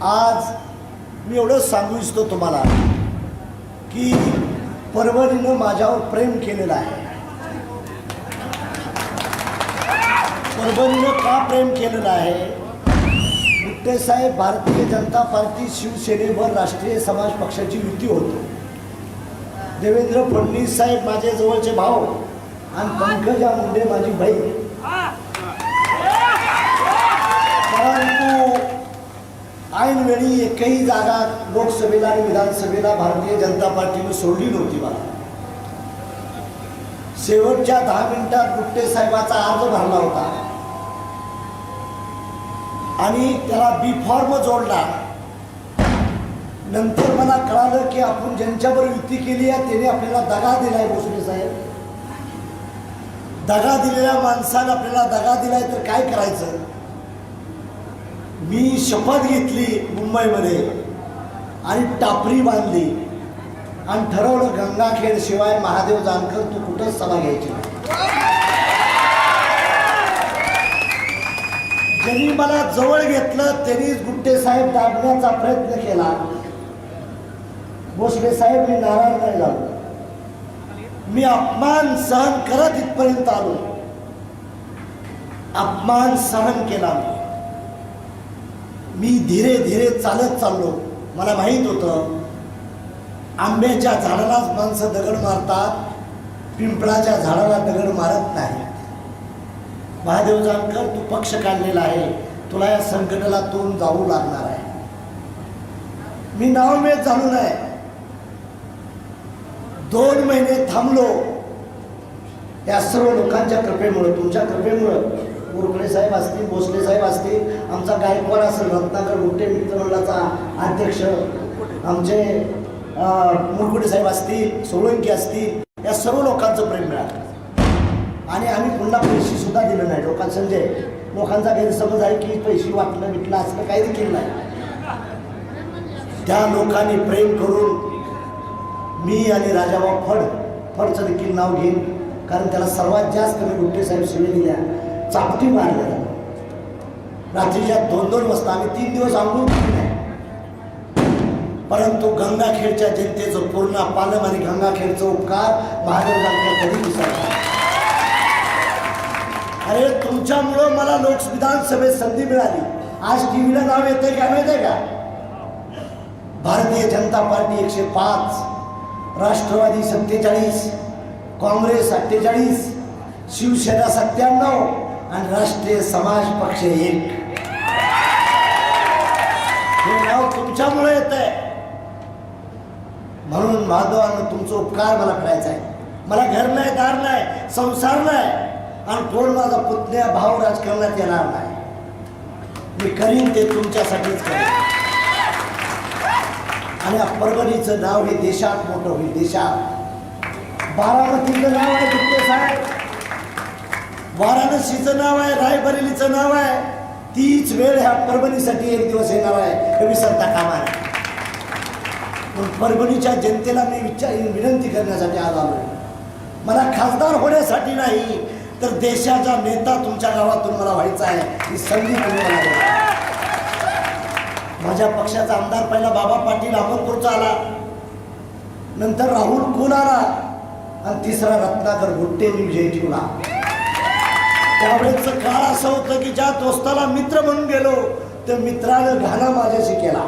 आज मी एवढंच सांगू इच्छितो तुम्हाला की परभणीनं माझ्यावर प्रेम केलेलं आहे. परभणीनं का प्रेम केलेलं आहे? गुट्टे साहेब भारतीय जनता पार्टी शिवसेनेवर राष्ट्रीय समाज पक्षाची युती होती. देवेंद्र फडणवीस साहेब माझे जवळचे भाऊ आणि पंकजा मुंडे माझी बहीण. परंतु ऐनवेळी एकही जागा लोकसभेला आणि विधानसभेला भारतीय जनता पार्टीने सोडली नव्हती. मला शेवटच्या 10 मिनिटात गुट्टे साहेबाचा अर्ज भरला होता आणि त्याला बी फॉर्म जोडला. नंतर मला कळालं की आपण ज्यांच्यावर युती केली आहे त्याने आपल्याला दगा दिलाय. भोसले साहेब, दगा दिलेल्या माणसाला आपल्याला दगा दिलाय तर काय करायचं? मी शपथ घेतली मुंबईमध्ये आणि टापरी बांधली आणि ठरवलं गंगाखेड शिवाय महादेव जानकर तू कुठंच सभा घ्यायची नाही. ज्यांनी मला जवळ घेतलं त्यांनीच गुट्टे साहेब दाबण्याचा प्रयत्न केला. भोसले साहेब मी नाराज नाही झालो. मी अपमान सहन करत इथपर्यंत आलो. अपमान सहन केला. मी धीरे धीरे चालत चाललो. मला माहीत होतं आंब्याच्या झाडालाच माणसं दगड मारतात, पिंपळाच्या झाडाला दगड मारत नाही. महादेव जानकर तू पक्ष काढलेला आहे, तुला या संकटाला तोंड जाऊ लागणार आहे. मी नावमेद झालो नाही. 2 महिने थांबलो. या सर्व लोकांच्या कृपेमुळे, तुमच्या कृपेमुळे, मुरगुडे साहेब असतील, भोसले साहेब असतील, आमचा गायकवाड असेल, रत्नाकर गुट्टे मित्रमंडळाचा अध्यक्ष, आमचे मुरगुडे साहेब असतील, सोळंकी असतील, या सर्व लोकांचं प्रेम मिळालं. आणि आम्ही पुन्हा पैसे सुद्धा दिले नाही. लोकांचा गैरसमज आहे की पैसे वाटलं विटलं असं काही देखील नाही. त्या लोकांनी प्रेम करून मी आणि राजाभाऊ फडचं देखील नाव घेईन, कारण त्याला सर्वात जास्त मी गुट्टे साहेब शिवे दिल्या, चापटी मारल्या. रात्रीच्या 2-2 वाजता आम्ही 3 दिवस आंघोळ केली नाही. परंतु गंगाखेडच्या जनतेचं पूर्ण पालम आणि गंगाखेडचा उपकार महादेव जानकर कधी विसरला. अरे तुमच्यामुळं मला विधानसभेत संधी मिळाली. आज टीव्हीला नाव येते का माहिती आहे का? भारतीय जनता पार्टी 105, राष्ट्रवादी 47, काँग्रेस 48, शिवसेना 97 आणि राष्ट्रीय समाज पक्ष 1. हे नाव तुमच्यामुळे येत आहे. म्हणून महादेवानं तुमचा उपकार मला करायचा आहे. मला घर नाही, दार नाही, संसार नाही आणि कोण माझा पुतण्या भाव राजकारणात येणार नाही. मी करीन ते तुमच्यासाठीच करेन. आणि या परभणीचं नाव हे देशात मोठं होईल. देशात बारामतीचं नाव आहे गुट्टे साहेब, वाराणसीचं नाव आहे, रायबरेलीचं नाव आहे. तीच वेळ ह्या परभणीसाठी एक दिवस येणार आहे, हे विसरता कामा नये. पण परभणीच्या जनतेला मी विनंती करण्यासाठी आज आलोय. मला खासदार होण्यासाठी नाही तर देशाचा नेता तुमच्या गावातून मला व्हायचा आहे. ही संधी तुम्ही मला द्या. माझ्या पक्षाचा आमदार पहिला बाबा पाटील अहमदपूरचा आला, नंतर राहुल कुल आला आणि तिसरा रत्नाकर गुट्टे विजय जिंकला. त्यावेळेचं काळ असं होतं की ज्या दोस्ताला मित्र म्हणून गेलो त्या मित्रानं घाणा माझ्याशी केला.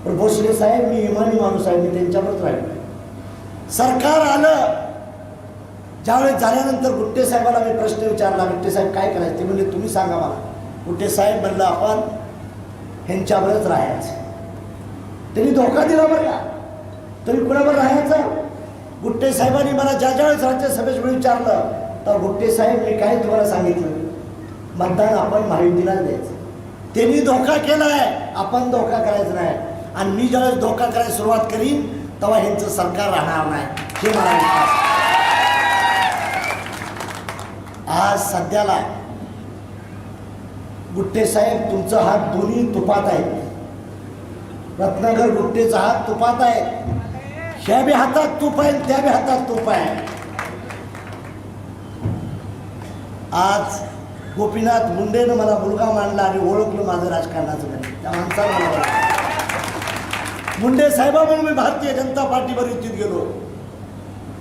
पण भोसले साहेब मी इमानी माणूस आहे, मी त्यांच्यावरच राहिलो. सरकार आलं ज्यावेळेस झाल्यानंतर गुट्टे साहेबाला मी प्रश्न विचारला, गुट्टे साहेब काय करायचं? ते म्हणजे तुम्ही सांगा मला. गुट्टे साहेब म्हणलं आपण ह्यांच्यावरच राहायचं. त्यांनी धोका दिला बरं का, तरी कुणावर राहायचं? गुट्टे साहेबांनी मला ज्यावेळेस राज्यसभेत विचारलं तर गुट्टे साहेब मी काय तुम्हाला सांगितलं, मतदान आपण महायुतीला द्यायचं. त्यांनी धोका केलाय, आपण धोका करायचं नाही. आणि मी ज्यावेळेस धोका करायला सुरुवात करीन तेव्हा ह्यांचं सरकार राहणार नाही, हे मला विश्वास. आज सध्याला गुट्टे साहेब तुमचा हात दोन्ही तुपात आहे. रत्नाकर गुट्टेचा हात तुपात आहे. ह्या बी हातात तूप आहे, त्या बी हातात तूप आहे. आज गोपीनाथ मुंडेनं मला मुलगा मानला आणि ओळखलं माझं राजकारणाचं नाही. त्या माणसाला मला ओळखलं. मुंडे साहेबांमुळे मी भारतीय जनता पार्टीवर युतीत गेलो.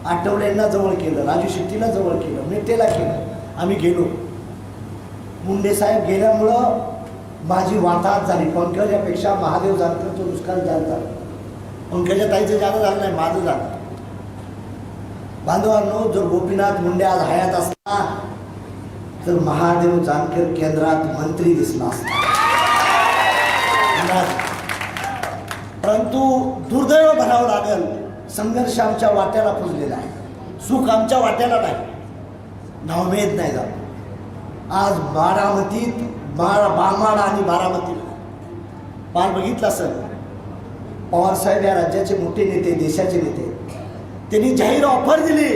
आठवलेंना जवळ केलं, राजू शेट्टीला जवळ केलं, मेटेला केलं, आम्ही गेलो. मुंडे साहेब गेल्यामुळं माझी वाताहत झाली. पंकजापेक्षा महादेव जानकरचं नुकसान जास्त झालं. पंकजा ताईचं जाणं झालं नाही, माझं झालं. बांधवांनो, जर गोपीनाथ मुंडे आज हयात असता तर महादेव जानकर केंद्रात मंत्री दिसला असता. परंतु दुर्दैव भरावं लागेल, संघर्ष आमच्या वाट्याला पुजलेला आहे, सुख आमच्या वाट्याला नाही, नावमेद नाही झालं. आज बारामतीत बामाडा आणि बारामतीला पार बघितलं असेल, पवारसाहेब या राज्याचे मोठे नेते, देशाचे नेते, त्यांनी जाहीर ऑफर दिली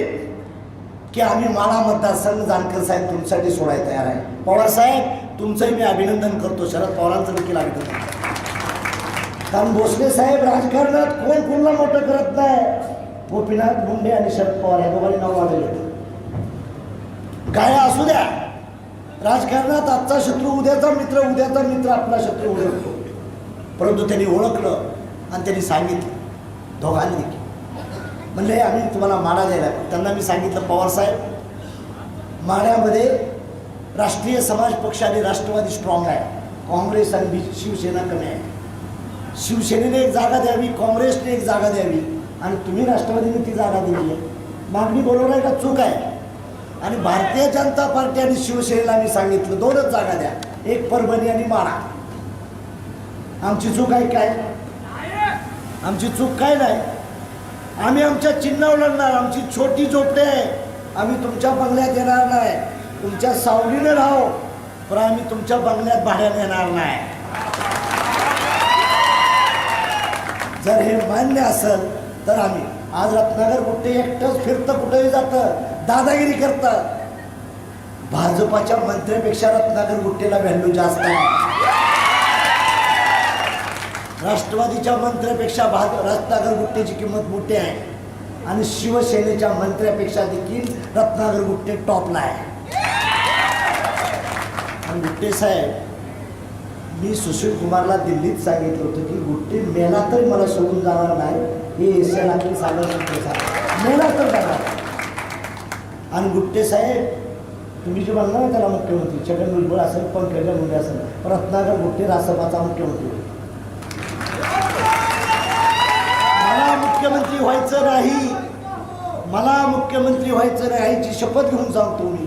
की आम्ही माळा मतदारसंघ जानकर साहेब तुमच्यासाठी सोडायला तयार आहे. पवार साहेब तुमचंही मी अभिनंदन करतो, शरद पवारांचं देखील अभिनंदन करतो. कारण भोसले साहेब राजकारणात कोण कोणाला मोठं करत नाही. गोपीनाथ मुंडे आणि शरद पवार या दोघांनी नाव वाढवलं. काय असू द्या, राजकारणात आजचा शत्रू उद्याचा मित्र, उद्याचा मित्र आपला शत्रू ओळखतो. परंतु त्यांनी ओळखलं आणि त्यांनी सांगितलं, दोघांनी देखील म्हणले आम्ही तुम्हाला माडा द्यायला. त्यांना मी सांगितलं, पवारसाहेब माड्यामध्ये राष्ट्रीय समाज पक्ष आणि राष्ट्रवादी स्ट्रॉंग आहे, काँग्रेस आणि शिवसेना कमी आहे. शिवसेनेने एक जागा द्यावी, काँग्रेसने एक जागा द्यावी आणि तुम्ही राष्ट्रवादीने ती जागा दिली आहे. मागणी बरोबर आहे का चूक आहे? आणि भारतीय जनता पार्टी आणि शिवसेनेला मी सांगितलं 2च जागा द्या, एक परभणी आणि माडा. आमची चूक आहे काय? आमची चूक काय नाही. आम्ही आमच्या चिन्हावर लढणार. आमची छोटी झोपडी आहे, आम्ही तुमच्या बंगल्यात येणार नाही. तुमच्या सावलीने राहो, पण आम्ही तुमच्या बंगल्यात भाड्याने येणार नाही. जर हे मान्य असेल तर आम्ही. आज रत्नाकर गुट्टे एकटंच फिरतं, कुठेही जातं, दादागिरी करतं. भाजपाच्या मंत्र्यापेक्षा रत्नाकर गुट्टेला व्हॅल्यू जास्त आहे. राष्ट्रवादीच्या मंत्र्यापेक्षा रत्नाकर गुट्टेची किंमत मोठी आहे आणि शिवसेनेच्या मंत्र्यापेक्षा देखील रत्नाकर गुट्टे टॉपला आहे. आणि गुट्टे साहेब, मी सुशील कुमारला दिल्लीत सांगितलं होतं की गुट्टे मेला तरी मला सोडून जाणार नाही, हे एशियाला सांगत होते, मेला तर जाणार. आणि गुट्टे साहेब, तुम्ही जे म्हणणार ना त्याला मुख्यमंत्री, छगन भुजबळ असेल, पंकजा मुंडे असेल, रत्नाकर गुट्टे रासपाचा मुख्यमंत्री. मला मुख्यमंत्री व्हायचं नाही, मला मुख्यमंत्री व्हायचं नाही याची शपथ घेऊन सांगतो मी.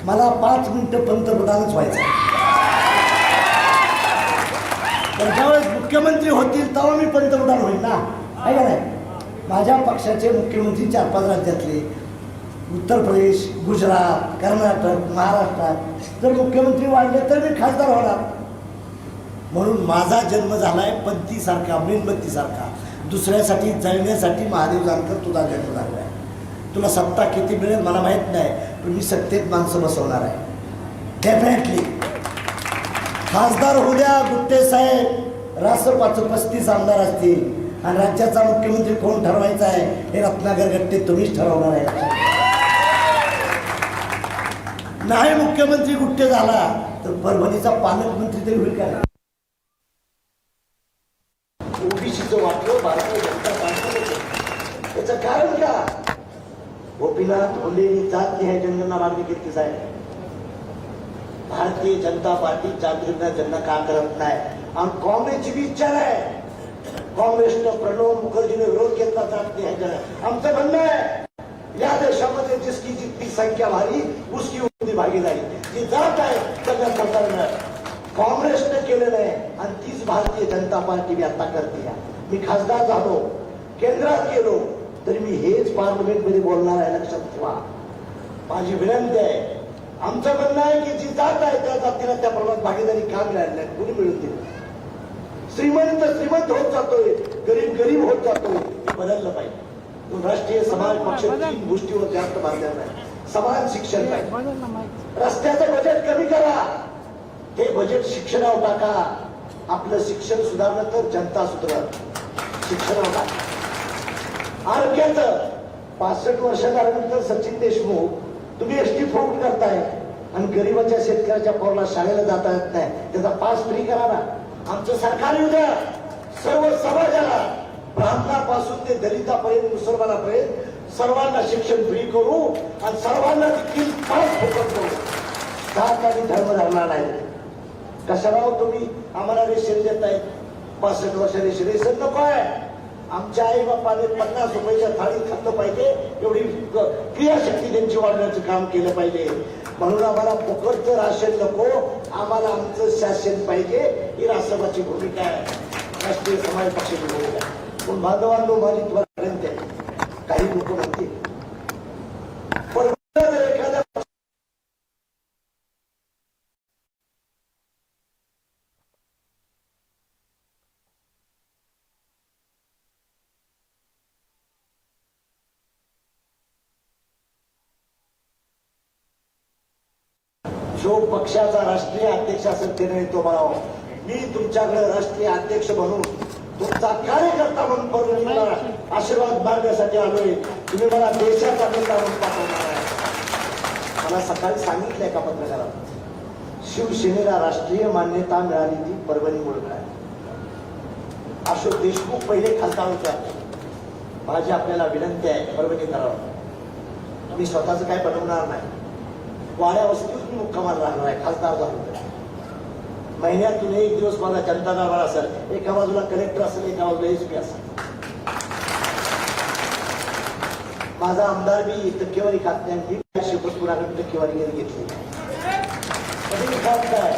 मला 5 मिनिटं पंतप्रधानच व्हायचं. तर ज्यावेळेस मुख्यमंत्री होतील तेव्हा मी पंतप्रधान होईल ना, आहे का नाही? माझ्या पक्षाचे मुख्यमंत्री 4-5 राज्यातले, उत्तर प्रदेश, गुजरात, कर्नाटक, महाराष्ट्रात जर मुख्यमंत्री वाढले तर मी खासदार होणार. म्हणून माझा जन्म झालाय पंथीसारखा, मेणबत्तीसारखा. दुसऱ्यासाठी जळण्यासाठी महादेव जानकर तुझा जन्म झाला आहे. तुला सत्ता किती मिळेल मला माहीत नाही, पण मी सत्तेत माणसं बसवणार आहे डेफिनेटली. खासदार होऊ द्या गुट्टे साहेब, रासपाचं 35 आमदार असतील आणि राज्याचा मुख्यमंत्री कोण ठरवायचा आहे हे रत्नाकर गट्टे तुम्हीच ठरवणार आहे. नाही मुख्यमंत्री गुट्टे झाला तर परभणीचा पालकमंत्री तरी होईल का? ओबीसीचं वाटलं भारतीय जनता पार्टी. त्याचं कारण का? गोपीनाथ मुंडेंनी जातनिहाय जनगणना मागणी केली साहेब. भारतीय जनता पार्टी जातनिहाय जनगणना का करत नाही? आणि काँग्रेसची बी इच्छा आहे. काँग्रेसनं प्रणव मुखर्जीने विरोध केला जातनिहाय जनगणना. आमचं म्हणणं आहे या देशामध्ये जिसकी जितनी संख्या भारी उसकी उतनी भागीदारी. जी जात आहे सगळ्या सरकारनं काँग्रेसनं केलेलं आहे आणि तीच भारतीय जनता पार्टी बी आता करते. मी खासदार झालो, केंद्रात गेलो तरी मी हेच पार्लमेंटमध्ये बोलणार आहे, लक्षात ठेवा. माझी विनंती आहे. आमचं म्हणणं आहे की जी जात आहे त्या जातीला त्या प्रमाणात भागीदारी का मिळाली नाही, कुणी मिळून दिली? श्रीमंत श्रीमंत होत जातोय, गरीब गरीब होत जातोय, हे बदललं पाहिजे. राष्ट्रीय समाज पक्ष 3 गोष्टीवर जास्त बांधलेला नाही. समान शिक्षण पाहिजे, रस्त्याचं बजेट कमी करा, हे बजेट शिक्षणावर टाका. आपलं शिक्षण सुधारलं तर जनता सुधारत. शिक्षणावर टाका. आरोग्याचं 65 वर्ष झाल्यानंतर सचिन देशमुख तुम्ही एसटी फुकट करताय, आणि गरीबाच्या शेतकऱ्याच्या पोराला शाळेला जाता येत नाही, त्याचा पास फ्री करा ना. आमचं सरकार येऊ द्या, सर्व समाजाला ब्राह्मणापासून ते दलितापर्यंत मुसलमानापर्यंत सर्वांना शिक्षण फ्री करू आणि सर्वांना देखील पास फुकट करू. जात आणि धर्म धरणार नाही. कशाला हो तुम्ही आम्हाला रेशन देताय? 65 वर्ष रेशन नको आहे. आमच्या आई बापाने 50 रुपयाच्या थाळी खाल्लं पाहिजे, एवढी क्रियाशक्ती त्यांची वाढवण्याचं काम केलं पाहिजे. म्हणून आम्हाला फुकटचं राशन नको, आम्हाला आमचं शासन पाहिजे. ही राष्ट्रवाची भूमिका आहे, राष्ट्रीय समाज पक्षाची भूमिका आहे. पण बांधवांनो, माझी तुम्हाला विनंती आहे, काही लोक म्हणतील एखाद्या जो पक्षाचा राष्ट्रीय अध्यक्ष असेल त्याने तो म्हणावं, मी तुमच्याकडे राष्ट्रीय अध्यक्ष म्हणून तुमचा कार्यकर्ता म्हणून परवानगीला आशीर्वाद मागण्यासाठी आलोय. तुम्ही मला देशाचा नेता म्हणून पाठवणार आहे. मला सकाळी सांगितलं एका पत्रकारात, शिवसेनेला राष्ट्रीय मान्यता मिळाली ती परभणीमुळे मिळाली. अशोक देशमुख पहिले खासदार होते. माझी आपल्याला विनंती आहे, परभणी करावं. मी स्वतःच काय बनवणार नाही, वाड्या वस्तीवर मी मुक्कामाला राहणार आहे. खासदार झालो महिन्यातून एक दिवस माझा जनता दरबार असेल, एका बाजूला कलेक्टर असेल, एका बाजूला एसपी असेल. माझा आमदार मी टक्केवारी खात नाही, मी शपथ पुराकडे टक्केवारी घेतली कधी खात नाही,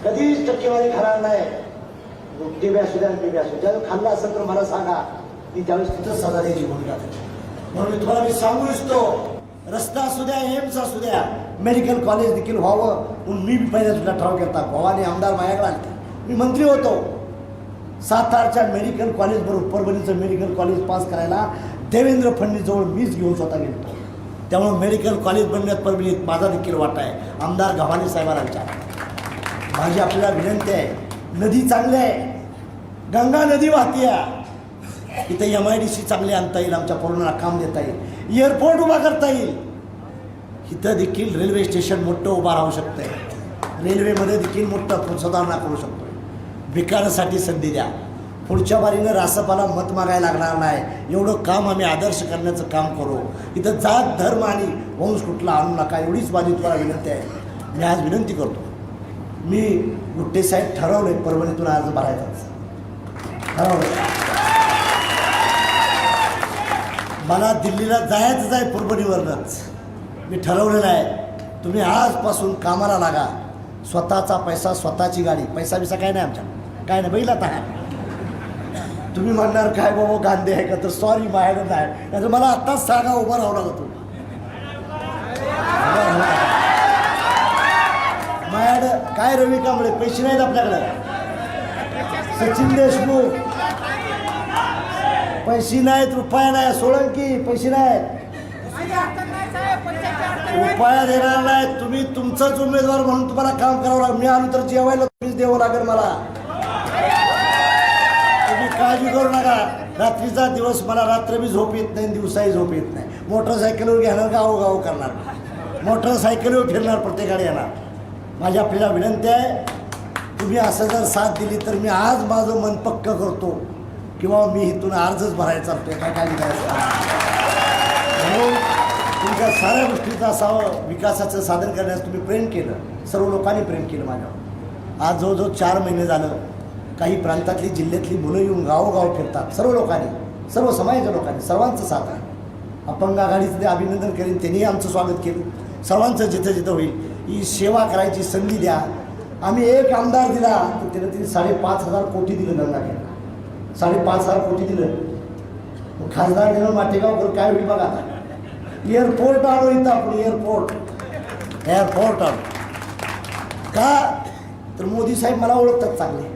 कधीच टक्केवारी खाणार नाही. टी बी असू द्या, टी बी असू द्या. खाल्ला असेल तर मला सांगा, मी त्यावेळेस तिथंच सजा द्यायची भूमिका. म्हणून मी तुम्हाला सांगू इच्छितो, रस्ता असू द्या, एम्स असू द्या, मेडिकल कॉलेज देखील व्हावं म्हणून मी पहिल्या सुद्धा ठराव केला. भवानी आमदार माझ्याकडे आले, मी मंत्री होतो. सातारच्या मेडिकल कॉलेज बरोबर परभणीचं मेडिकल कॉलेज पास करायला देवेंद्र फडणवीस जवळ मीच घेऊन स्वतः गेलो. त्यामुळे मेडिकल कॉलेज बनण्यात परभणीत माझा देखील वाटा आहे. आमदार गव्हाणे साहेबांच्या माझी आपल्याला विनंती आहे, नदी चांगली आहे, गंगा नदी वाहती आहे, इथं MIDC चांगली आणता येईल, आमच्या पोरांना काम देता येईल, एअरपोर्ट उभा करता येईल. इथं देखील रेल्वे स्टेशन मोठं उभा राहू शकतंय, रेल्वेमध्ये देखील मोठं सुधारणा करू शकतो. विकासासाठी संधी द्या. पुढच्या बारीनं रासपाला मत मागायला लागणार नाही, एवढं काम आम्ही आदर्श करण्याचं काम करू. इथं जात धर्म आणि वंश कुठला आणू नका, एवढीच माझी तुम्हाला विनंती आहे. मी आज विनंती करतो, मी गुट्टे साहेब ठरवले परभणीतून आज भरायचाच ठरवलं. मला दिल्लीला जायचंच आहे परभणीवरनंच, मी ठरवलेलं आहे. तुम्ही आजपासून कामाला लागा. स्वतःचा पैसा, स्वतःची गाडी, पैसा बिसा काय नाही आमच्या, काय नाही. बैल आता तुम्ही म्हणणार काय बाबा गांधी आहे का, तर सॉरी माझ्याकडे नाही, नाहीतर मला आत्ताच सांगा, उभं राहावं लागत. माझ्याकडं काय रवी कांबळे पैसे नाहीत आपल्याकडे, सचिन देशमुख पैसे नाहीत, रुपया नाही, सोळंकी पैसे नाहीत, रुपया देणार नाही. तुम्ही तुमचाच उमेदवार म्हणून तुम्हाला काम करावं लागेल. मी आलो तर जेवायला तुम्हीच द्यावं लागेल मला, तुम्ही काळजी करू नका. रात्रीचा दिवस मला रात्र बी झोप येत नाही, दिवसाही झोप येत नाही. मोटरसायकलवर घेणार, गावोगाव करणार, मोटरसायकलवर फिरणार, प्रत्येकाकडे येणार. माझी आपल्याला विनंती आहे, तुम्ही असं जर साथ दिली तर मी आज माझं मन पक्क करतो किंवा मी इथून अर्जच भरायला चालतोय. काय काळजी करायचं म्हणून तुमच्या साऱ्या गोष्टीचं असावं. विकासाचं साधन करण्यास तुम्ही प्रेम केलं, सर्व लोकांनी प्रेम केलं माझ्यावर. आज जवळजवळ 4 महिने झालं काही प्रांतातली जिल्ह्यातली मुलं येऊन गावोगाव फिरतात. सर्व लोकांनी, सर्व समाजाच्या लोकांनी, सर्वांचं साथ आहे. अपंग आघाडीचं ते अभिनंदन करेन, त्यांनीही आमचं स्वागत केलं. सर्वांचं जिथं जिथं होईल ही सेवा करायची संधी द्या. आम्ही एक आमदार दिला तर त्यानं तिने 5,500 कोटी दिलं गंगाखेडला, 5,500 कोटी दिलं. खासदार देणं माटेगावकर काय होईल बघा. एअरपोर्ट आणू इथं आपण, एअरपोर्ट आणू. का तर मोदी साहेब मला ओळखतात चांगले.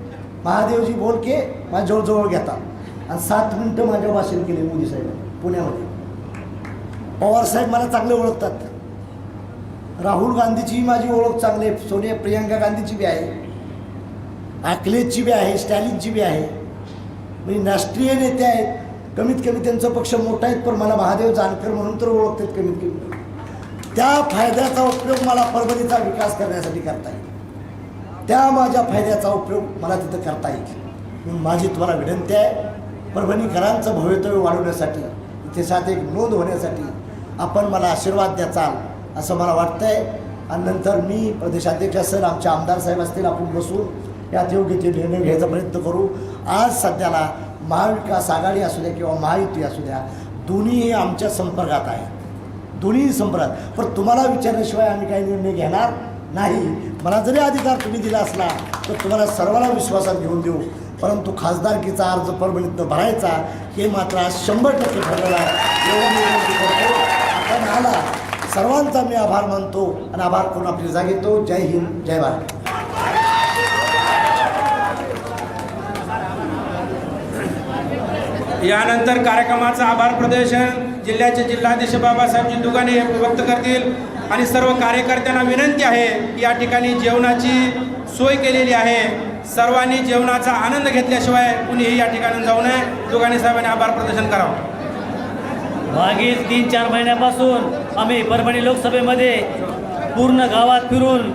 महादेवजी बोलके माझ्या जवळ घेतात आणि 7 मिनिटं माझ्या भाषण केले मोदी साहेब पुण्यामध्ये. पवार साहेब मला चांगले ओळखतात. राहुल गांधीची माझी ओळख चांगली आहे, सोनिया प्रियंका गांधीची बी आहे, अखिलेशची बी आहे, स्टॅलिनची बी आहे. म्हणजे राष्ट्रीय नेते आहेत. कमीत कमी त्यांचा पक्ष मोठा आहेत, पण मला महादेव जानकर म्हणून तर ओळखतात कमीत कमी. त्या फायद्याचा उपयोग मला परभणीचा विकास करण्यासाठी करता येईल, त्या माझ्या फायद्याचा उपयोग मला तिथं करता येईल. म्हणून माझी तुम्हाला विनंती आहे, परभणीकरांचं भवितव्य वाढवण्यासाठी, इतिहासात एक नोंद होण्यासाठी आपण मला आशीर्वाद द्याचाल असं मला वाटतं आहे. आणि नंतर मी प्रदेशाध्यक्ष असेल, आमचे आमदार साहेब असतील, आपण बसून यात योग्य ते निर्णय घ्यायचा प्रयत्न करू. आज सध्याला महाविकास आघाडी असू द्या किंवा महायुती असू द्या, दोन्ही आमच्या संपर्कात आहेत, दोन्ही संपर्कात. पण तुम्हाला विचारल्याशिवाय आम्ही काही निर्णय घेणार नाही. मला जरी अधिकार तुम्ही दिला असला तर तुम्हाला सर्वांना विश्वासात घेऊन देऊ, परंतु खासदारकीचा अर्ज परभणीतनं भरायचा हे मात्र आज 100% ठरलेलं आहे. एवढं मी विनंती करतो. आपण आला, सर्वांचा मी आभार मानतो आणि आभार करून आपली जागा घेतो. जय हिंद, जय भारत. यानंतर कार्यक्रमाचा आभार प्रदर्शन जिल्ह्याचे जिल्हाध्यक्ष बाबासाहेबजी दुगाने व्यक्त करतील. आणि सर्व कार्यकर्त्यांना विनंती आहे की या ठिकाणी जेवणाची सोय केलेली आहे, सर्वांनी जेवणाचा आनंद घेतल्याशिवाय कुणीही या ठिकाणी जाऊ नये. दुगाने साहेबांनी आभार प्रदर्शन करावं. मागील 3-4 महिन्यापासून आम्ही परभणी लोकसभेमध्ये पूर्ण गावात फिरून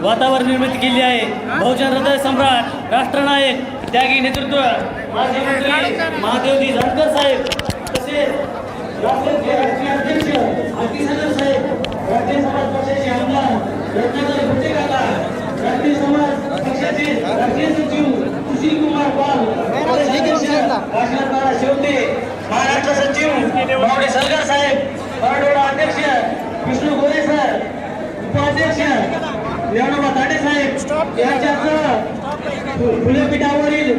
वातावरण निर्मिती केली आहे. बहुजन हृदय सम्राट, राष्ट्रनायक, त्यागी नेतृत्व माजी मंत्री महादेवजी जानकर साहेब, तसेच राष्ट्रीय अध्यक्ष आरतीसागर साहेब, राष्ट्रीय समाज पक्षाचे आमदार रत्नाकर गुट्टेकाका, राष्ट्रीय समाज पक्षाचे राष्ट्रीय सचिव सुशील कुमार पाल, काशीनाथ शेवटे, महाराष्ट्र सचिव बावडे सरकार साहेब, मराठवाडा अध्यक्ष विष्णू गोरे सर, उपाध्यक्ष लेवणोबा ताडे साहेब यांच्यासह फुलेपीठावरील